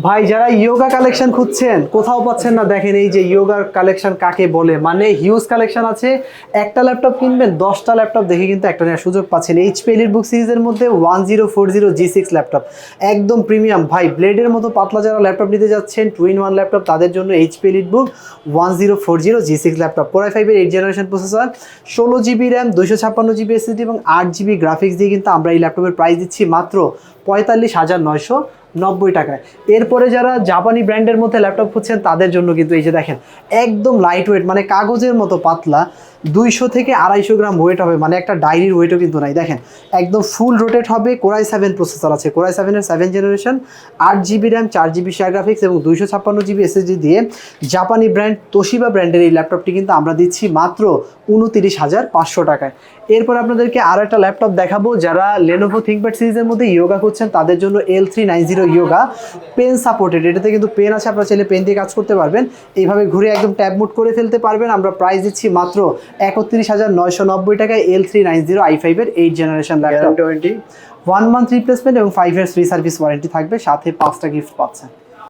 ভাই যারা yoga collection খুঁজছেন কোথাও পাচ্ছেন না, দেখেন এই যে ইয়োগার কালেকশন কাকে বলে, মানে হিউজ কালেকশন আছে। একটা ল্যাপটপ কিনবেন 10টা ল্যাপটপ দেখে কিন্তু একটা নেওয়ার সুযোগ পাচ্ছেন। এইচপি এলিটবুক সিরিজের মধ্যে 1040G6 ল্যাপটপ একদম প্রিমিয়াম ভাই, ব্লেডের মতো পাতলা যারা ল্যাপটপ নিতে যাচ্ছেন 2-in-1 ল্যাপটপ তাদের জন্য HP EliteBook 1040G6 laptop, Core i5 এর 8th generation processor, 16GB RAM, 256GB SSD এবং 8GB গ্রাফিক্স দিয়ে কিন্তু আমরা এই ল্যাপটপের প্রাইস দিচ্ছি মাত্র 45,990 টাকায়। এরপরে যারা জাপানি ব্র্যান্ডের মধ্যে ল্যাপটপ খুঁজছেন তাদের জন্য কিন্তু এই যে দেখেন একদম লাইট ওয়েট, মানে কাগজের মতো পাতলা, 200 থেকে 250 গ্রাম ওয়েট হবে, মানে একটা ডায়েরির ওয়েটও কিন্তু নাই। দেখেন একদম ফুল রোটেট হবে, Core i7 প্রসেসর আছে, Core i7 এর 7th generation, 8GB RAM, 4GB share graphics এবং 256GB এসএসডি দিয়ে জাপানি ব্র্যান্ড তোশিবা ব্র্যান্ডের এই ল্যাপটপটি কিন্তু আমরা দিচ্ছি মাত্র 29,500 টাকায়। এরপর আপনাদেরকে আরও একটা ল্যাপটপ দেখাবো, যারা Lenovo ThinkPad সিরিজের মধ্যে ইয়োগা করছেন তাদের জন্য L390 ইয়োগা, পেন সাপোর্টেড, এটাতে কিন্তু পেন আছে, আপনারা চাইলে পেন দিয়ে কাজ করতে পারবেন, এইভাবে ঘুরে একদম ট্যাব মুড করে ফেলতে পারবেন। আমরা প্রাইস দিচ্ছি মাত্র 31,990 টাকায় L390 i5 এর 8th generation laptop. 1 month replacement এবং 5 ইয়ার্স ফ্রি সার্ভিস ওয়ারেন্টি থাকবে, সাথে 5টা গিফট পাচ্ছেন।